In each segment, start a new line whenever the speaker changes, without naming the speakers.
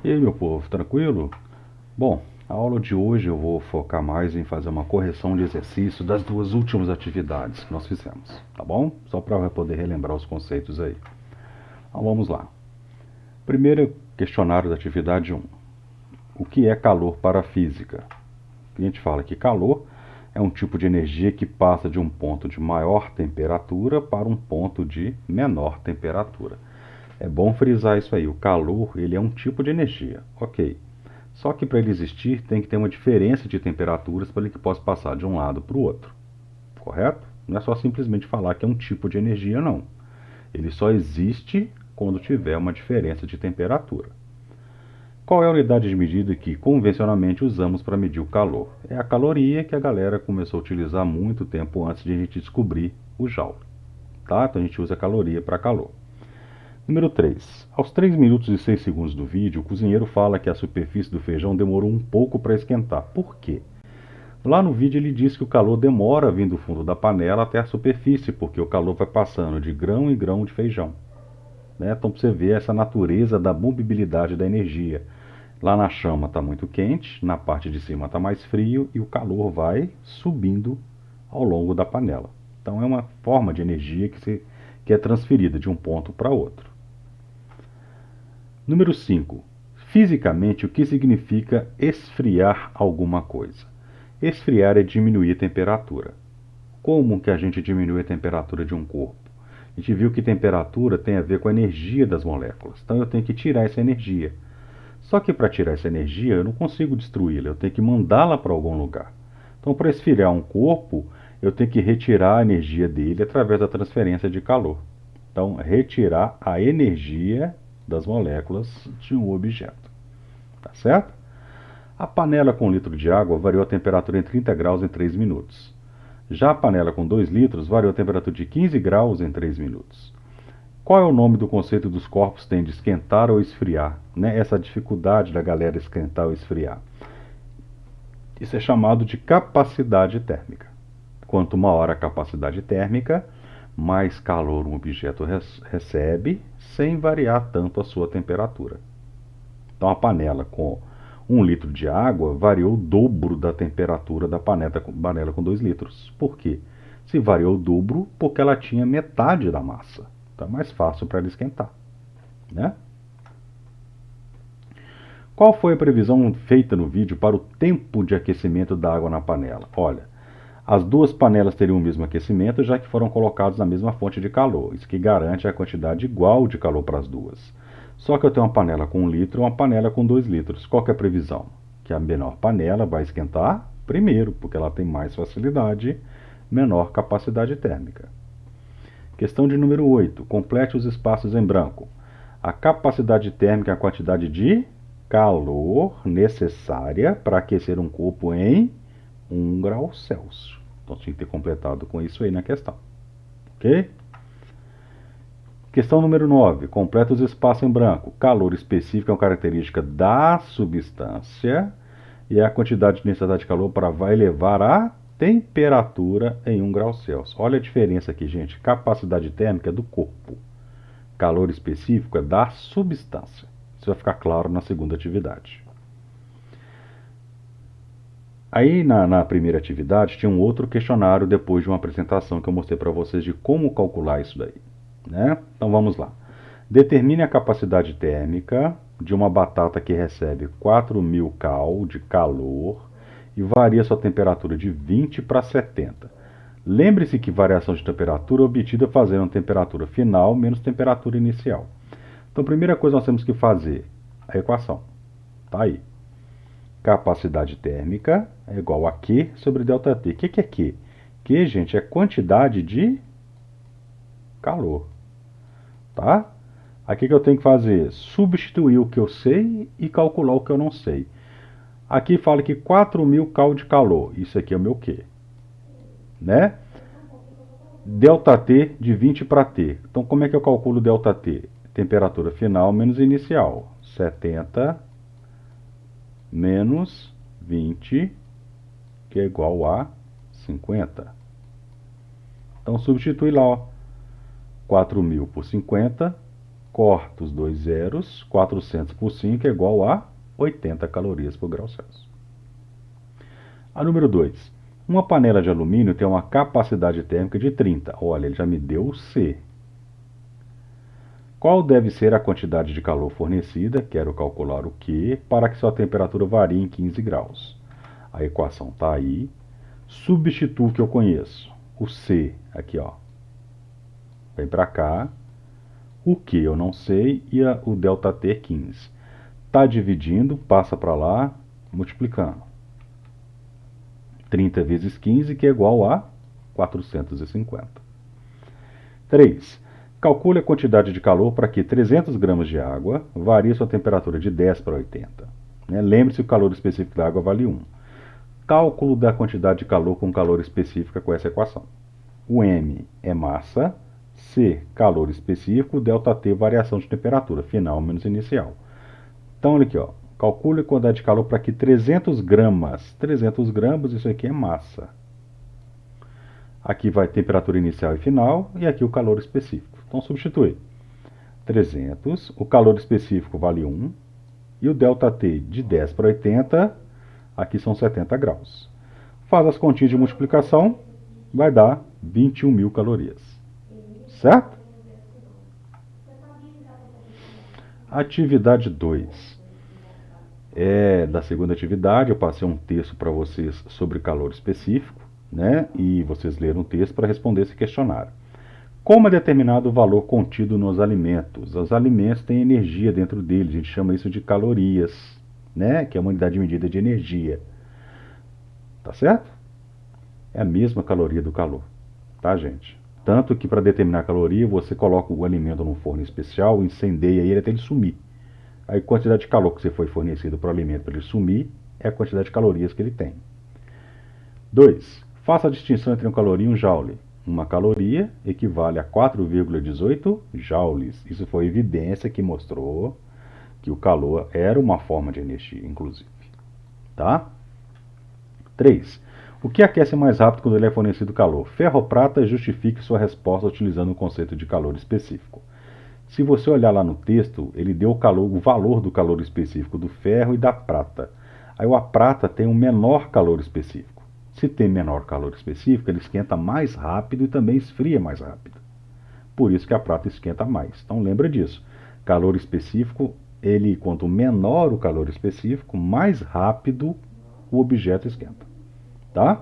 E aí, meu povo, tranquilo? Bom, a aula de hoje eu vou focar mais em fazer uma correção de exercício das duas últimas atividades que nós fizemos, tá bom? Só para poder relembrar os conceitos aí. Então vamos lá. Primeiro questionário da atividade 1. O que é calor para a física? A gente fala que calor é um tipo de energia que passa de um ponto de maior temperatura para um ponto de menor temperatura. É bom frisar isso aí. O calor, ele é um tipo de energia, ok. Só que para ele existir tem que ter uma diferença de temperaturas para ele que possa passar de um lado para o outro, correto? Não é só simplesmente falar que é um tipo de energia, não. Ele só existe quando tiver uma diferença de temperatura. Qual é a unidade de medida que convencionalmente usamos para medir o calor? É a caloria, que a galera começou a utilizar muito tempo antes de a gente descobrir o joule. Tá? Então a gente usa a caloria para calor. Número 3. Aos 3 minutos e 6 segundos do vídeo, o cozinheiro fala que a superfície do feijão demorou um pouco para esquentar. Por quê? Lá no vídeo ele diz que o calor demora vindo do fundo da panela até a superfície, porque o calor vai passando de grão em grão de feijão. Né? Então você vê essa natureza da movibilidade da energia. Lá na chama está muito quente, na parte de cima está mais frio e o calor vai subindo ao longo da panela. Então é uma forma de energia que é transferida de um ponto para outro. Número 5. Fisicamente, o que significa esfriar alguma coisa? Esfriar é diminuir a temperatura. Como que a gente diminui a temperatura de um corpo? A gente viu que temperatura tem a ver com a energia das moléculas. Então eu tenho que tirar essa energia. Só que para tirar essa energia eu não consigo destruí-la, eu tenho que mandá-la para algum lugar. Então para esfriar um corpo, eu tenho que retirar a energia dele através da transferência de calor. Então, retirar a energia das moléculas de um objeto. Tá certo? A panela com 1 litro de água variou a temperatura em 30 graus em 3 minutos. Já a panela com 2 litros variou a temperatura de 15 graus em 3 minutos. Qual é o nome do conceito dos corpos que têm de esquentar ou esfriar? Né? Essa dificuldade da galera esquentar ou esfriar. Isso é chamado de capacidade térmica. Quanto maior a capacidade térmica, mais calor um objeto recebe, sem variar tanto a sua temperatura. Então, a panela com 1 litro de água variou o dobro da temperatura da panela com 2 litros. Por quê? Se variou o dobro, porque ela tinha metade da massa. Então é mais fácil para ela esquentar. Né? Qual foi a previsão feita no vídeo para o tempo de aquecimento da água na panela? Olha, as duas panelas teriam o mesmo aquecimento, já que foram colocadas na mesma fonte de calor, isso que garante a quantidade igual de calor para as duas. Só que eu tenho uma panela com 1 litro e uma panela com 2 litros. Qual que é a previsão? Que a menor panela vai esquentar primeiro, porque ela tem mais facilidade, menor capacidade térmica. Questão de número 8. Complete os espaços em branco. A capacidade térmica é a quantidade de calor necessária para aquecer um corpo em 1 grau Celsius. Então tinha que ter completado com isso aí na questão. Ok? Questão número 9. Completa os espaços em branco. Calor específico é uma característica da substância e é a quantidade necessária de calor para vai elevar a temperatura em 1 grau Celsius. Olha a diferença aqui, gente. Capacidade térmica é do corpo. Calor específico é da substância. Isso vai ficar claro na segunda atividade. Aí na primeira atividade tinha um outro questionário depois de uma apresentação que eu mostrei para vocês de como calcular isso daí. Né? Então vamos lá. Determine a capacidade térmica de uma batata que recebe 4.000 cal de calor e varia sua temperatura de 20 para 70. Lembre-se que variação de temperatura é obtida fazendo a temperatura final menos temperatura inicial. Então, a primeira coisa nós temos que fazer a equação. Tá aí. Capacidade térmica é igual a Q sobre ΔT. O que é Q? Q, gente, é quantidade de calor. Tá? Aqui que eu tenho que fazer? Substituir o que eu sei e calcular o que eu não sei. Aqui fala que 4.000 cal de calor. Isso aqui é o meu Q. Né? ΔT de 20 para T. Então, como é que eu calculo ΔT? Temperatura final menos inicial. 70 menos 20, que é igual a 50. Então, substitui lá, ó, 4.000 por 50, Corta os dois zeros, 400 por 5 é igual a 80 calorias por grau Celsius. A número 2. Uma panela de alumínio tem uma capacidade térmica de 30. Olha, ele já me deu o C. Qual deve ser a quantidade de calor fornecida, quero calcular o Q, para que sua temperatura varie em 15 graus? A equação está aí. Substituo o que eu conheço. O C, aqui ó, vem para cá. O Q eu não sei e o ΔT é 15. Está dividindo, passa para lá, multiplicando. 30 vezes 15, que é igual a 450. 3. Calcule a quantidade de calor para que 300 gramas de água varie sua temperatura de 10 para 80. Lembre-se que o calor específico da água vale 1. Cálculo da quantidade de calor com calor específica com essa equação. O M é massa, C, calor específico, ΔT, variação de temperatura, final menos inicial. Então, olha aqui, ó. Calcule a quantidade de calor para que 300 gramas. 300 gramas, isso aqui é massa. Aqui vai temperatura inicial e final, e aqui o calor específico. Então, substitui. 300, o calor específico vale 1, e o ΔT de 10 para 80, aqui são 70 graus. Faz as continhas de multiplicação, vai dar 21 mil calorias. Certo? Atividade 2. Da segunda atividade, eu passei um texto para vocês sobre calor específico, e vocês leram o texto para responder esse questionário. Como é determinado o valor contido nos alimentos? Os alimentos têm energia dentro deles, a gente chama isso de calorias, que é uma unidade de medida de energia. Tá certo? É a mesma caloria do calor, tá, gente? Tanto que para determinar a caloria, você coloca o alimento num forno especial, incendeia ele até ele sumir. A quantidade de calor que você foi fornecido para o alimento para ele sumir é a quantidade de calorias que ele tem. 2. Faça a distinção entre uma caloria e um joule. Uma caloria equivale a 4,18 joules. Isso foi evidência que mostrou que o calor era uma forma de energia, inclusive. Tá? 3. O que aquece mais rápido quando ele é fornecido calor? Ferro ou prata? Justifique sua resposta utilizando o conceito de calor específico. Se você olhar lá no texto, ele deu o valor do calor específico do ferro e da prata. Aí a prata tem um menor calor específico. Se tem menor calor específico, ele esquenta mais rápido e também esfria mais rápido. Por isso que a prata esquenta mais. Então lembra disso. Calor específico, quanto menor o calor específico, mais rápido o objeto esquenta. Tá?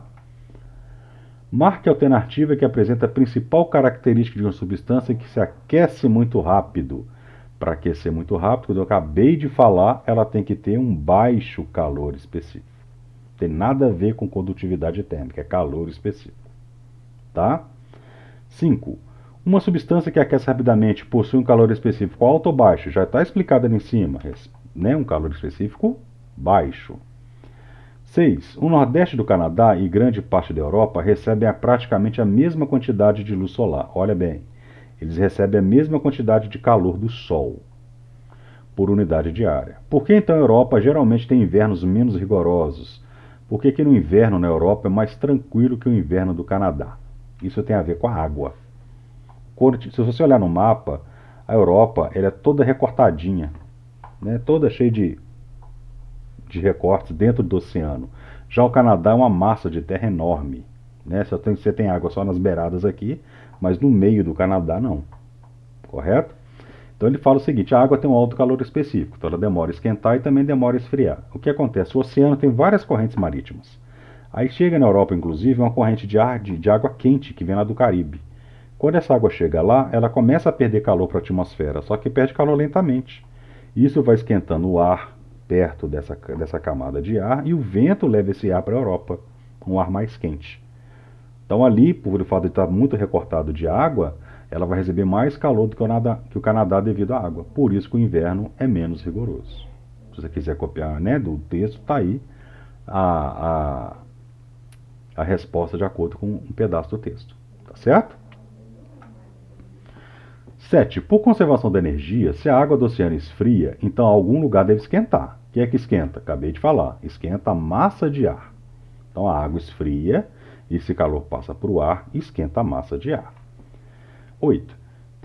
Marque a alternativa que apresenta a principal característica de uma substância que se aquece muito rápido. Para aquecer muito rápido, como eu acabei de falar, ela tem que ter um baixo calor específico. Não tem nada a ver com condutividade térmica, é calor específico. Tá? 5. Uma substância que aquece rapidamente possui um calor específico alto ou baixo? Já está explicado ali em cima. Um calor específico baixo. 6. O Nordeste do Canadá e grande parte da Europa recebem praticamente a mesma quantidade de luz solar. Olha bem, eles recebem a mesma quantidade de calor do Sol por unidade diária. Por que então a Europa geralmente tem invernos menos rigorosos? Por que no inverno na Europa é mais tranquilo que o inverno do Canadá? Isso tem a ver com a água. Se você olhar no mapa, a Europa ela é toda recortadinha, toda cheia de recortes dentro do oceano. Já o Canadá é uma massa de terra enorme. Você tem água só nas beiradas aqui, mas no meio do Canadá não. Correto? Então ele fala o seguinte, a água tem um alto calor específico, então ela demora a esquentar e também demora a esfriar. O que acontece? O oceano tem várias correntes marítimas. Aí chega na Europa, inclusive, uma corrente de água quente que vem lá do Caribe. Quando essa água chega lá, ela começa a perder calor para a atmosfera, só que perde calor lentamente. Isso vai esquentando o ar perto dessa camada de ar, e o vento leva esse ar para a Europa, um ar mais quente. Então ali, por o fato de estar muito recortado de água, ela vai receber mais calor do que o Canadá devido à água. Por isso que o inverno é menos rigoroso. Se você quiser copiar do texto, está aí a resposta de acordo com um pedaço do texto. Tá certo? 7. Por conservação da energia, se a água do oceano esfria, então algum lugar deve esquentar. O que é que esquenta? Acabei de falar. Esquenta a massa de ar. Então a água esfria, esse calor passa para o ar e esquenta a massa de ar. 8.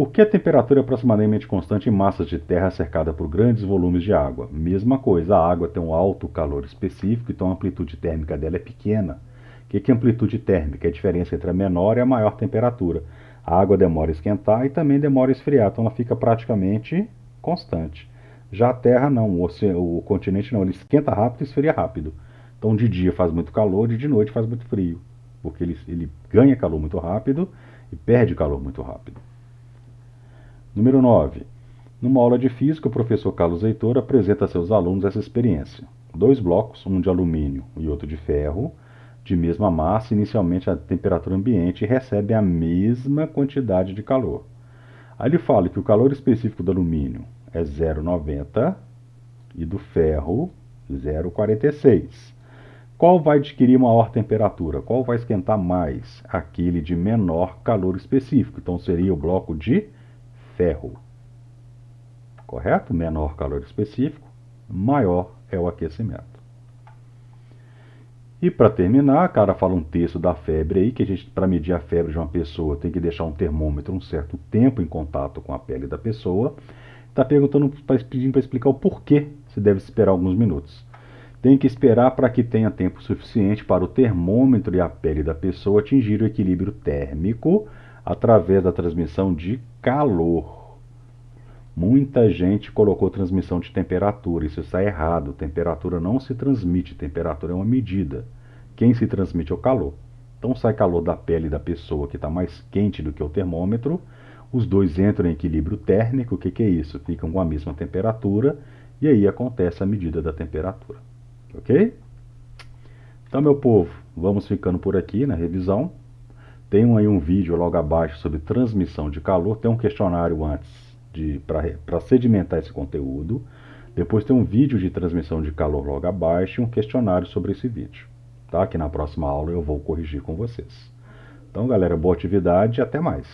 Por que a temperatura é aproximadamente constante em massas de terra cercada por grandes volumes de água? Mesma coisa, a água tem um alto calor específico, então a amplitude térmica dela é pequena. O que é amplitude térmica? É a diferença entre a menor e a maior temperatura. A água demora a esquentar e também demora a esfriar, então ela fica praticamente constante. Já a Terra não, o continente não, ele esquenta rápido e esfria rápido. Então de dia faz muito calor e de noite faz muito frio, porque ele ganha calor muito rápido e perde calor muito rápido. Número 9. Numa aula de física, o professor Carlos Heitor apresenta a seus alunos essa experiência. Dois blocos, um de alumínio e outro de ferro, de mesma massa, inicialmente a temperatura ambiente, recebem a mesma quantidade de calor. Aí ele fala que o calor específico do alumínio é 0,90 e do ferro 0,46. Qual vai adquirir maior temperatura? Qual vai esquentar mais? Aquele de menor calor específico. Então seria o bloco de ferro. Correto? Menor calor específico, maior é o aquecimento. E para terminar, o cara fala um texto da febre aí, que a gente, para medir a febre de uma pessoa, tem que deixar um termômetro um certo tempo em contato com a pele da pessoa. Está perguntando, pedindo para explicar o porquê se deve esperar alguns minutos. Tem que esperar para que tenha tempo suficiente para o termômetro e a pele da pessoa atingir o equilíbrio térmico através da transmissão de calor. Muita gente colocou transmissão de temperatura, isso está errado. Temperatura não se transmite, temperatura é uma medida. Quem se transmite é o calor. Então sai calor da pele da pessoa que está mais quente do que o termômetro, os dois entram em equilíbrio térmico, o que é isso? Ficam com a mesma temperatura e aí acontece a medida da temperatura. Ok? Então, meu povo, vamos ficando por aqui na revisão. Tem aí um vídeo logo abaixo sobre transmissão de calor, tem um questionário antes para sedimentar esse conteúdo. Depois tem um vídeo de transmissão de calor logo abaixo e um questionário sobre esse vídeo. Tá? Que na próxima aula eu vou corrigir com vocês. Então, galera, boa atividade e até mais.